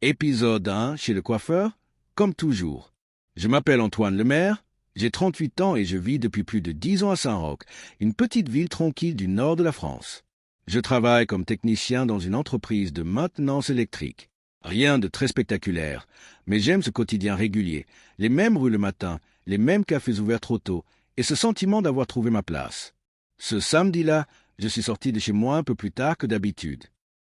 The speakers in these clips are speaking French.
Épisode 1, chez le coiffeur, comme toujours. Je m'appelle Antoine Lemaire, j'ai 38 ans et je vis depuis plus de 10 ans à Saint-Roch, une petite ville tranquille du nord de la France. Je travaille comme technicien dans une entreprise de maintenance électrique. Rien de très spectaculaire, mais j'aime ce quotidien régulier, les mêmes rues le matin, les mêmes cafés ouverts trop tôt, et ce sentiment d'avoir trouvé ma place. Ce samedi-là, je suis sorti de chez moi un peu plus tard que d'habitude.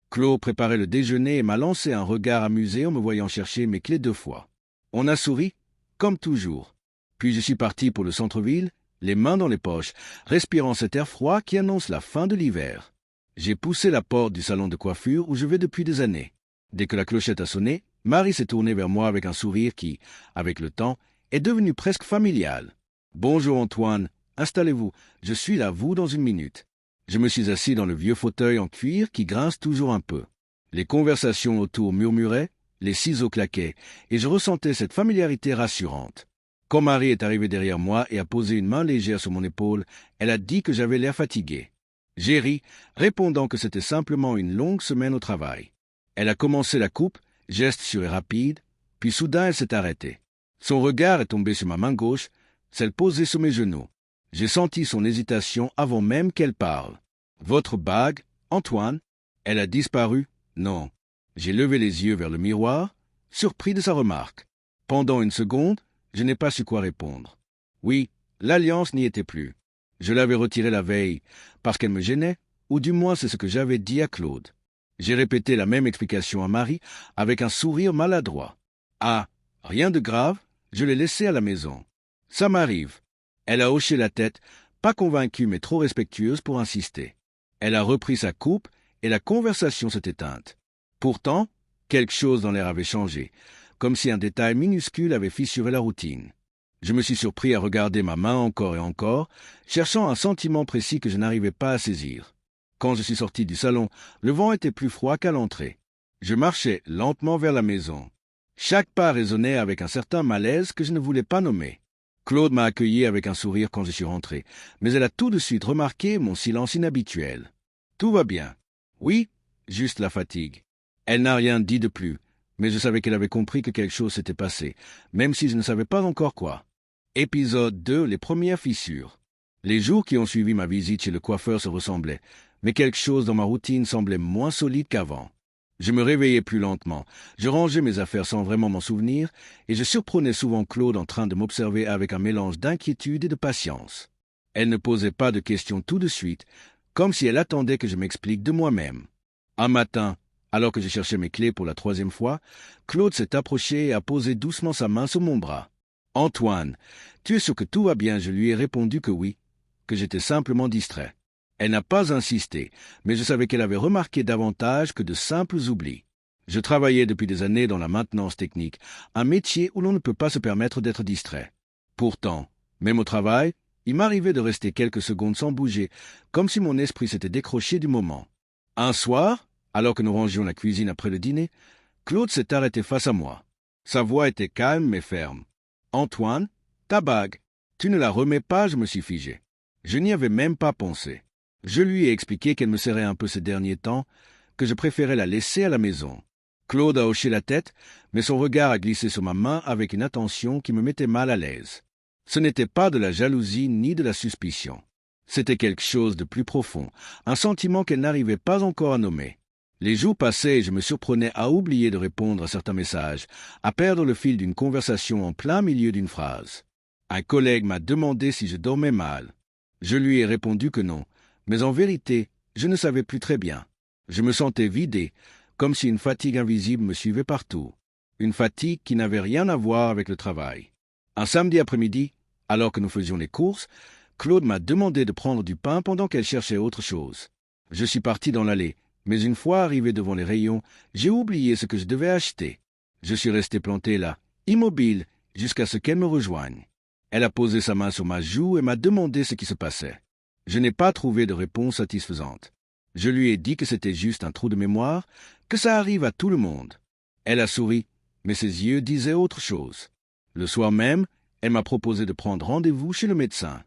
Claude préparait le déjeuner et m'a lancé un regard amusé en me voyant chercher mes clés 2 fois. On a souri, comme toujours. Puis je suis parti pour le centre-ville, les mains dans les poches, respirant cet air froid qui annonce la fin de l'hiver. J'ai poussé la porte du salon de coiffure où je vais depuis des années. Dès que la clochette a sonné, Marie s'est tournée vers moi avec un sourire qui, avec le temps, est devenu presque familial. « Bonjour Antoine, installez-vous, je suis là vous dans une minute. » Je me suis assis dans le vieux fauteuil en cuir qui grince toujours un peu. Les conversations autour murmuraient, les ciseaux claquaient, et je ressentais cette familiarité rassurante. Quand Marie est arrivée derrière moi et a posé une main légère sur mon épaule, elle a dit que j'avais l'air fatigué. J'ai ri, répondant que c'était simplement une longue semaine au travail. Elle a commencé la coupe, geste sûr et rapide, puis soudain elle s'est arrêtée. Son regard est tombé sur ma main gauche, celle posée sur mes genoux. J'ai senti son hésitation avant même qu'elle parle. « Votre bague, Antoine, elle a disparu ?» Non. J'ai levé les yeux vers le miroir, surpris de sa remarque. Pendant une seconde, je n'ai pas su quoi répondre. Oui, l'alliance n'y était plus. Je l'avais retirée la veille, parce qu'elle me gênait, ou du moins c'est ce que j'avais dit à Claude. J'ai répété la même explication à Marie, avec un sourire maladroit. « Ah, rien de grave, je l'ai laissée à la maison. »« Ça m'arrive. » Elle a hoché la tête, pas convaincue mais trop respectueuse pour insister. Elle a repris sa coupe et la conversation s'est éteinte. Pourtant, quelque chose dans l'air avait changé, comme si un détail minuscule avait fissuré la routine. Je me suis surpris à regarder ma main encore et encore, cherchant un sentiment précis que je n'arrivais pas à saisir. Quand je suis sorti du salon, le vent était plus froid qu'à l'entrée. Je marchais lentement vers la maison. Chaque pas résonnait avec un certain malaise que je ne voulais pas nommer. Claude m'a accueilli avec un sourire quand je suis rentré, mais elle a tout de suite remarqué mon silence inhabituel. « Tout va bien. »« Oui, juste la fatigue. » Elle n'a rien dit de plus, mais je savais qu'elle avait compris que quelque chose s'était passé, même si je ne savais pas encore quoi. Épisode 2, les premières fissures. Les jours qui ont suivi ma visite chez le coiffeur se ressemblaient, mais quelque chose dans ma routine semblait moins solide qu'avant. Je me réveillais plus lentement, je rangeais mes affaires sans vraiment m'en souvenir, et je surprenais souvent Claude en train de m'observer avec un mélange d'inquiétude et de patience. Elle ne posait pas de questions tout de suite, comme si elle attendait que je m'explique de moi-même. Un matin, alors que je cherchais mes clés pour la 3e fois, Claude s'est approché et a posé doucement sa main sur mon bras. « Antoine, tu es sûr que tout va bien ?» Je lui ai répondu que oui, que j'étais simplement distrait. Elle n'a pas insisté, mais je savais qu'elle avait remarqué davantage que de simples oublis. Je travaillais depuis des années dans la maintenance technique, un métier où l'on ne peut pas se permettre d'être distrait. Pourtant, même au travail, il m'arrivait de rester quelques secondes sans bouger, comme si mon esprit s'était décroché du moment. Un soir, alors que nous rangions la cuisine après le dîner, Claude s'est arrêté face à moi. Sa voix était calme mais ferme. « Antoine, ta bague, tu ne la remets pas ?» Je me suis figé. Je n'y avais même pas pensé. Je lui ai expliqué qu'elle me serrait un peu ces derniers temps, que je préférais la laisser à la maison. Claude a hoché la tête, mais son regard a glissé sur ma main avec une attention qui me mettait mal à l'aise. Ce n'était pas de la jalousie ni de la suspicion. C'était quelque chose de plus profond, un sentiment qu'elle n'arrivait pas encore à nommer. Les jours passaient et je me surprenais à oublier de répondre à certains messages, à perdre le fil d'une conversation en plein milieu d'une phrase. Un collègue m'a demandé si je dormais mal. Je lui ai répondu que non. Mais en vérité, je ne savais plus très bien. Je me sentais vidé, comme si une fatigue invisible me suivait partout. Une fatigue qui n'avait rien à voir avec le travail. Un samedi après-midi, alors que nous faisions les courses, Claude m'a demandé de prendre du pain pendant qu'elle cherchait autre chose. Je suis parti dans l'allée, mais une fois arrivé devant les rayons, j'ai oublié ce que je devais acheter. Je suis resté planté là, immobile, jusqu'à ce qu'elle me rejoigne. Elle a posé sa main sur ma joue et m'a demandé ce qui se passait. Je n'ai pas trouvé de réponse satisfaisante. Je lui ai dit que c'était juste un trou de mémoire, que ça arrive à tout le monde. Elle a souri, mais ses yeux disaient autre chose. Le soir même, elle m'a proposé de prendre rendez-vous chez le médecin.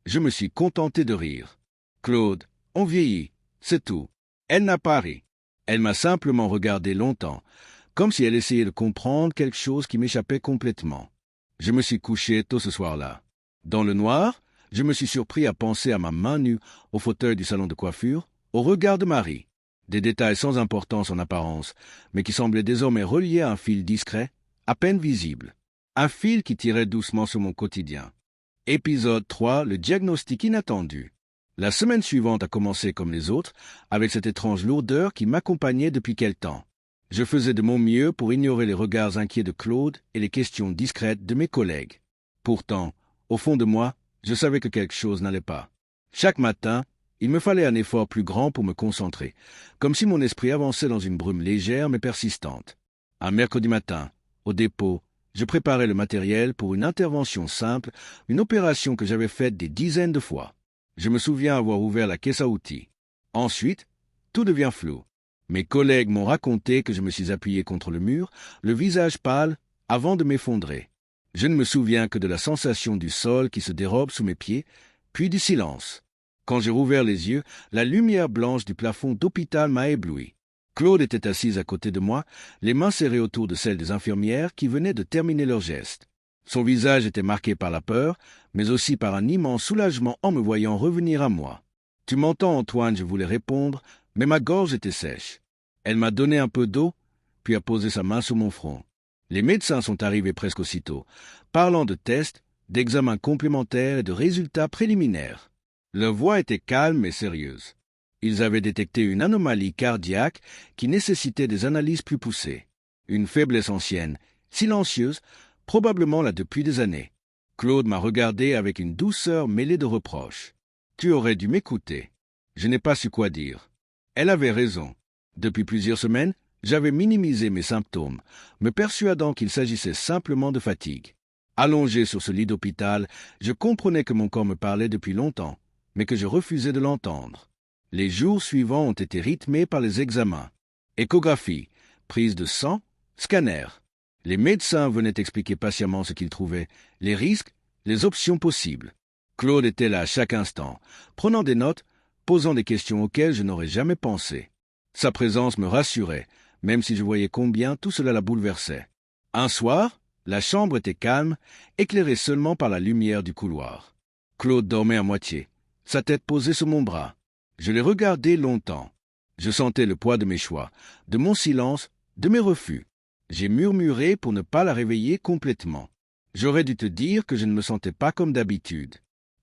Je me suis contenté de rire. « Claude, on vieillit, c'est tout. » Elle n'a pas ri. Elle m'a simplement regardé longtemps, comme si elle essayait de comprendre quelque chose qui m'échappait complètement. Je me suis couché tôt ce soir-là. Dans le noir, je me suis surpris à penser à ma main nue au fauteuil du salon de coiffure, au regard de Marie. Des détails sans importance en apparence, mais qui semblaient désormais reliés à un fil discret, à peine visible. Un fil qui tirait doucement sur mon quotidien. Épisode 3, le diagnostic inattendu. La semaine suivante a commencé comme les autres, avec cette étrange lourdeur qui m'accompagnait depuis quelque temps. Je faisais de mon mieux pour ignorer les regards inquiets de Claude et les questions discrètes de mes collègues. Pourtant, au fond de moi, je savais que quelque chose n'allait pas. Chaque matin, il me fallait un effort plus grand pour me concentrer, comme si mon esprit avançait dans une brume légère mais persistante. Un mercredi matin, au dépôt, je préparais le matériel pour une intervention simple, une opération que j'avais faite des dizaines de fois. Je me souviens avoir ouvert la caisse à outils. Ensuite, tout devient flou. Mes collègues m'ont raconté que je me suis appuyé contre le mur, le visage pâle, avant de m'effondrer. Je ne me souviens que de la sensation du sol qui se dérobe sous mes pieds, puis du silence. Quand j'ai rouvert les yeux, la lumière blanche du plafond d'hôpital m'a ébloui. Claude était assise à côté de moi, les mains serrées autour de celles des infirmières qui venaient de terminer leur geste. Son visage était marqué par la peur, mais aussi par un immense soulagement en me voyant revenir à moi. « Tu m'entends, Antoine ?» je voulais répondre, mais ma gorge était sèche. Elle m'a donné un peu d'eau, puis a posé sa main sur mon front. Les médecins sont arrivés presque aussitôt, parlant de tests, d'examens complémentaires et de résultats préliminaires. Leur voix était calme et sérieuse. Ils avaient détecté une anomalie cardiaque qui nécessitait des analyses plus poussées. Une faiblesse ancienne, silencieuse, probablement là depuis des années. Claude m'a regardé avec une douceur mêlée de reproches. « Tu aurais dû m'écouter. » Je n'ai pas su quoi dire. Elle avait raison. Depuis plusieurs semaines, j'avais minimisé mes symptômes, me persuadant qu'il s'agissait simplement de fatigue. Allongé sur ce lit d'hôpital, je comprenais que mon corps me parlait depuis longtemps, mais que je refusais de l'entendre. Les jours suivants ont été rythmés par les examens. Échographie, prise de sang, scanner. Les médecins venaient expliquer patiemment ce qu'ils trouvaient, les risques, les options possibles. Claude était là à chaque instant, prenant des notes, posant des questions auxquelles je n'aurais jamais pensé. Sa présence me rassurait, même si je voyais combien tout cela la bouleversait. Un soir, la chambre était calme, éclairée seulement par la lumière du couloir. Claude dormait à moitié, sa tête posée sur mon bras. Je l'ai regardé longtemps. Je sentais le poids de mes choix, de mon silence, de mes refus. J'ai murmuré pour ne pas la réveiller complètement. J'aurais dû te dire que je ne me sentais pas comme d'habitude.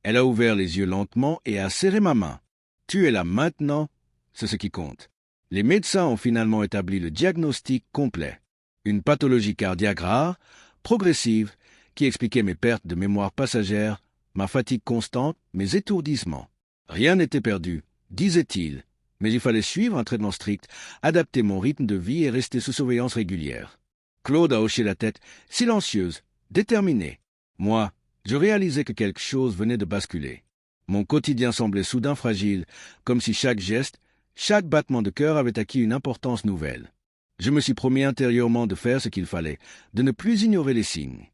Elle a ouvert les yeux lentement et a serré ma main. Tu es là maintenant, c'est ce qui compte. Les médecins ont finalement établi le diagnostic complet. Une pathologie cardiaque rare, progressive, qui expliquait mes pertes de mémoire passagère, ma fatigue constante, mes étourdissements. Rien n'était perdu, disait-il, mais il fallait suivre un traitement strict, adapter mon rythme de vie et rester sous surveillance régulière. Claude a hoché la tête, silencieuse, déterminée. Moi, je réalisais que quelque chose venait de basculer. Mon quotidien semblait soudain fragile, comme si chaque geste, chaque battement de cœur avait acquis une importance nouvelle. Je me suis promis intérieurement de faire ce qu'il fallait, de ne plus ignorer les signes.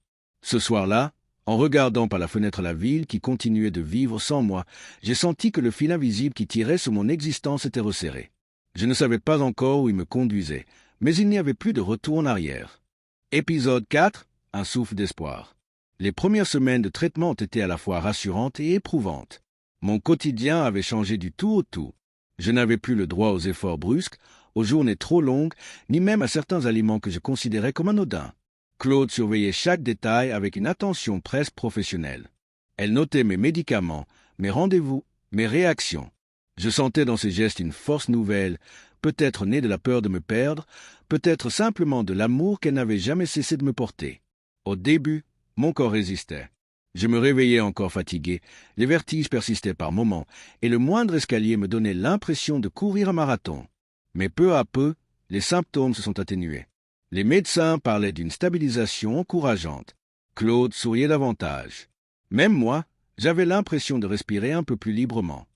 Ce soir-là, en regardant par la fenêtre la ville qui continuait de vivre sans moi, j'ai senti que le fil invisible qui tirait sur mon existence était resserré. Je ne savais pas encore où il me conduisait, mais il n'y avait plus de retour en arrière. Épisode 4, un souffle d'espoir. Les premières semaines de traitement ont été à la fois rassurantes et éprouvantes. Mon quotidien avait changé du tout au tout. Je n'avais plus le droit aux efforts brusques, aux journées trop longues, ni même à certains aliments que je considérais comme anodins. Claude surveillait chaque détail avec une attention presque professionnelle. Elle notait mes médicaments, mes rendez-vous, mes réactions. Je sentais dans ses gestes une force nouvelle, peut-être née de la peur de me perdre, peut-être simplement de l'amour qu'elle n'avait jamais cessé de me porter. Au début, mon corps résistait. Je me réveillais encore fatigué, les vertiges persistaient par moments, et le moindre escalier me donnait l'impression de courir un marathon. Mais peu à peu, les symptômes se sont atténués. Les médecins parlaient d'une stabilisation encourageante. Claude souriait davantage. Même moi, j'avais l'impression de respirer un peu plus librement.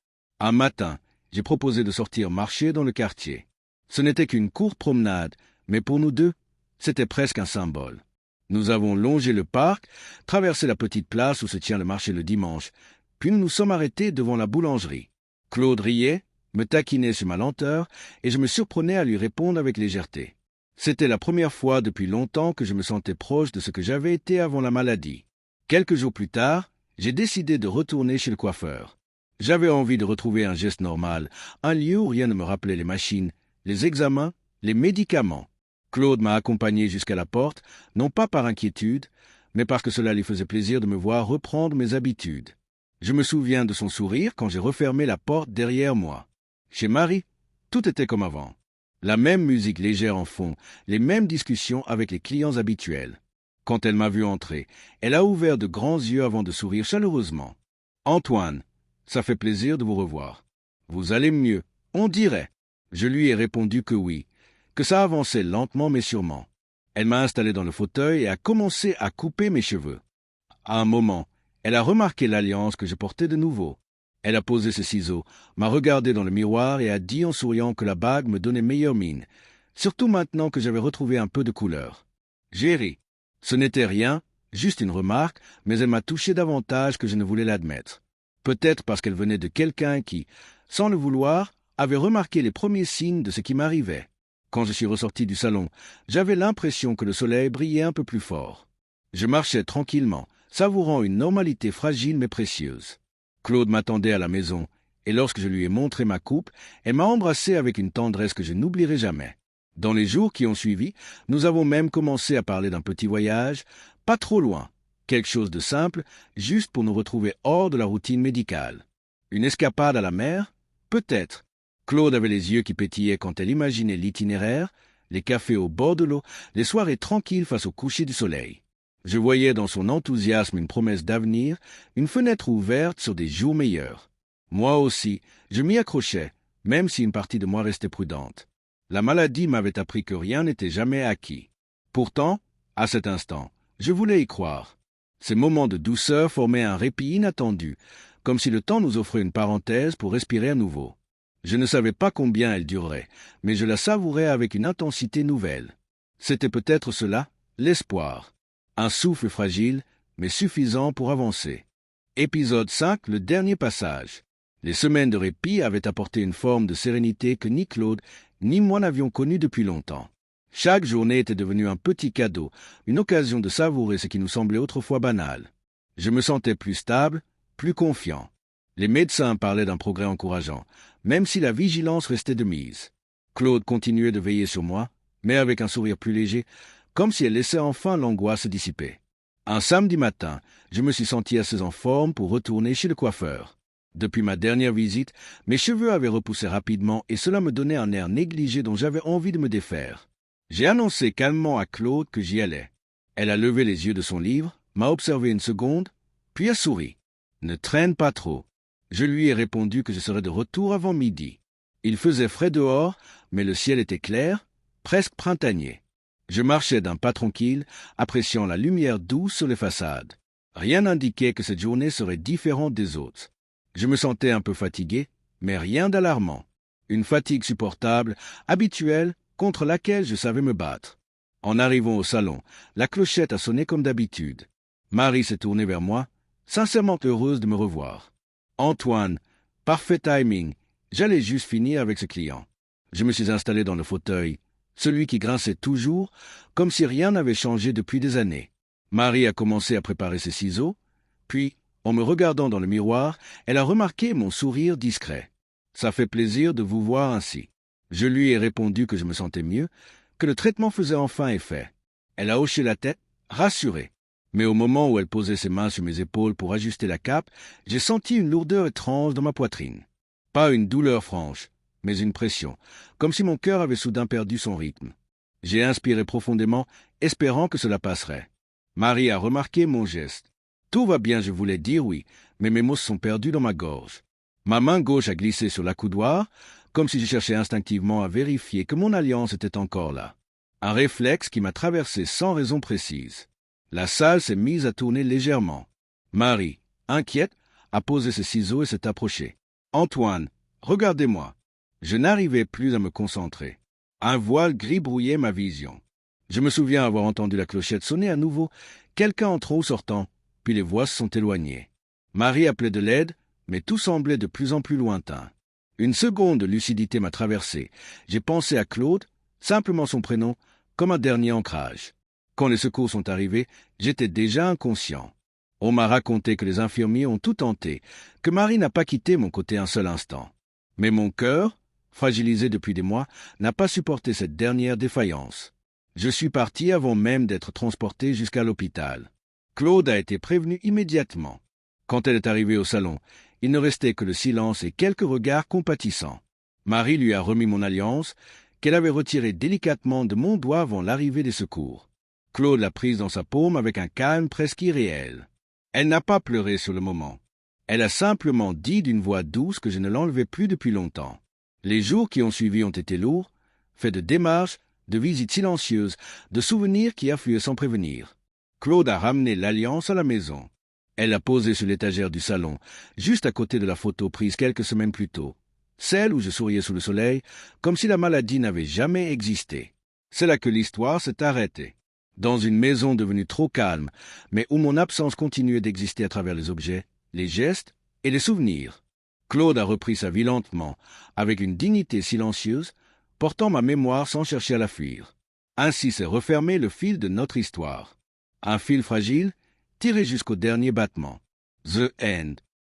Un matin, j'ai proposé de sortir marcher dans le quartier. Ce n'était qu'une courte promenade, mais pour nous deux, c'était presque un symbole. Nous avons longé le parc, traversé la petite place où se tient le marché le dimanche, puis nous nous sommes arrêtés devant la boulangerie. Claude riait, me taquinait sur ma lenteur, et je me surprenais à lui répondre avec légèreté. C'était la première fois depuis longtemps que je me sentais proche de ce que j'avais été avant la maladie. Quelques jours plus tard, j'ai décidé de retourner chez le coiffeur. J'avais envie de retrouver un geste normal, un lieu où rien ne me rappelait les machines, les examens, les médicaments. Claude m'a accompagné jusqu'à la porte, non pas par inquiétude, mais parce que cela lui faisait plaisir de me voir reprendre mes habitudes. Je me souviens de son sourire quand j'ai refermé la porte derrière moi. Chez Marie, tout était comme avant. La même musique légère en fond, les mêmes discussions avec les clients habituels. Quand elle m'a vu entrer, elle a ouvert de grands yeux avant de sourire chaleureusement. « Antoine, ça fait plaisir de vous revoir. Vous allez mieux, on dirait. » Je lui ai répondu que oui, que ça avançait lentement mais sûrement. Elle m'a installé dans le fauteuil et a commencé à couper mes cheveux. À un moment, elle a remarqué l'alliance que je portais de nouveau. Elle a posé ses ciseaux, m'a regardé dans le miroir et a dit en souriant que la bague me donnait meilleure mine, surtout maintenant que j'avais retrouvé un peu de couleur. J'ai ri. Ce n'était rien, juste une remarque, mais elle m'a touché davantage que je ne voulais l'admettre. Peut-être parce qu'elle venait de quelqu'un qui, sans le vouloir, avait remarqué les premiers signes de ce qui m'arrivait. Quand je suis ressorti du salon, j'avais l'impression que le soleil brillait un peu plus fort. Je marchais tranquillement, savourant une normalité fragile mais précieuse. Claude m'attendait à la maison, et lorsque je lui ai montré ma coupe, elle m'a embrassé avec une tendresse que je n'oublierai jamais. Dans les jours qui ont suivi, nous avons même commencé à parler d'un petit voyage, pas trop loin, quelque chose de simple, juste pour nous retrouver hors de la routine médicale. Une escapade à la mer? Peut-être. Claude avait les yeux qui pétillaient quand elle imaginait l'itinéraire, les cafés au bord de l'eau, les soirées tranquilles face au coucher du soleil. Je voyais dans son enthousiasme une promesse d'avenir, une fenêtre ouverte sur des jours meilleurs. Moi aussi, je m'y accrochais, même si une partie de moi restait prudente. La maladie m'avait appris que rien n'était jamais acquis. Pourtant, à cet instant, je voulais y croire. Ces moments de douceur formaient un répit inattendu, comme si le temps nous offrait une parenthèse pour respirer à nouveau. Je ne savais pas combien elle durerait, mais je la savourais avec une intensité nouvelle. C'était peut-être cela, l'espoir. Un souffle fragile, mais suffisant pour avancer. Épisode 5, le dernier passage. Les semaines de répit avaient apporté une forme de sérénité que ni Claude, ni moi n'avions connue depuis longtemps. Chaque journée était devenue un petit cadeau, une occasion de savourer ce qui nous semblait autrefois banal. Je me sentais plus stable, plus confiant. Les médecins parlaient d'un progrès encourageant, même si la vigilance restait de mise. Claude continuait de veiller sur moi, mais avec un sourire plus léger, comme si elle laissait enfin l'angoisse se dissiper. Un samedi matin, je me suis senti assez en forme pour retourner chez le coiffeur. Depuis ma dernière visite, mes cheveux avaient repoussé rapidement et cela me donnait un air négligé dont j'avais envie de me défaire. J'ai annoncé calmement à Claude que j'y allais. Elle a levé les yeux de son livre, m'a observé une seconde, puis a souri. « Ne traîne pas trop. » Je lui ai répondu que je serais de retour avant midi. Il faisait frais dehors, mais le ciel était clair, presque printanier. Je marchais d'un pas tranquille, appréciant la lumière douce sur les façades. Rien n'indiquait que cette journée serait différente des autres. Je me sentais un peu fatigué, mais rien d'alarmant. Une fatigue supportable, habituelle, contre laquelle je savais me battre. En arrivant au salon, la clochette a sonné comme d'habitude. Marie s'est tournée vers moi, sincèrement heureuse de me revoir. « Antoine, parfait timing, j'allais juste finir avec ce client. » Je me suis installé dans le fauteuil, celui qui grinçait toujours, comme si rien n'avait changé depuis des années. Marie a commencé à préparer ses ciseaux, puis, en me regardant dans le miroir, elle a remarqué mon sourire discret. « Ça fait plaisir de vous voir ainsi. » Je lui ai répondu que je me sentais mieux, que le traitement faisait enfin effet. Elle a hoché la tête, rassurée. Mais au moment où elle posait ses mains sur mes épaules pour ajuster la cape, j'ai senti une lourdeur étrange dans ma poitrine. Pas une douleur franche, mais une pression, comme si mon cœur avait soudain perdu son rythme. J'ai inspiré profondément, espérant que cela passerait. Marie a remarqué mon geste. Tout va bien, je voulais dire oui, mais mes mots se sont perdus dans ma gorge. Ma main gauche a glissé sur l'accoudoir, comme si je cherchais instinctivement à vérifier que mon alliance était encore là. Un réflexe qui m'a traversé sans raison précise. La salle s'est mise à tourner légèrement. Marie, inquiète, a posé ses ciseaux et s'est approchée. « Antoine, regardez-moi. » Je n'arrivais plus à me concentrer. Un voile gris brouillait ma vision. Je me souviens avoir entendu la clochette sonner à nouveau, quelqu'un entrant ou sortant, puis les voix se sont éloignées. Marie appelait de l'aide, mais tout semblait de plus en plus lointain. Une seconde de lucidité m'a traversé. J'ai pensé à Claude, simplement son prénom, comme un dernier ancrage. Quand les secours sont arrivés, j'étais déjà inconscient. On m'a raconté que les infirmiers ont tout tenté, que Marie n'a pas quitté mon côté un seul instant. Mais mon cœur, fragilisé depuis des mois, n'a pas supporté cette dernière défaillance. Je suis parti avant même d'être transporté jusqu'à l'hôpital. Claude a été prévenu immédiatement. Quand elle est arrivée au salon, il ne restait que le silence et quelques regards compatissants. Marie lui a remis mon alliance, qu'elle avait retirée délicatement de mon doigt avant l'arrivée des secours. Claude l'a prise dans sa paume avec un calme presque irréel. Elle n'a pas pleuré sur le moment. Elle a simplement dit d'une voix douce que je ne l'enlevais plus depuis longtemps. Les jours qui ont suivi ont été lourds, faits de démarches, de visites silencieuses, de souvenirs qui affluaient sans prévenir. Claude a ramené l'alliance à la maison. Elle l'a posée sur l'étagère du salon, juste à côté de la photo prise quelques semaines plus tôt. Celle où je souriais sous le soleil, comme si la maladie n'avait jamais existé. C'est là que l'histoire s'est arrêtée. Dans une maison devenue trop calme, mais où mon absence continuait d'exister à travers les objets, les gestes et les souvenirs. Claude a repris sa vie lentement, avec une dignité silencieuse, portant ma mémoire sans chercher à la fuir. Ainsi s'est refermé le fil de notre histoire. Un fil fragile, tiré jusqu'au dernier battement. The End.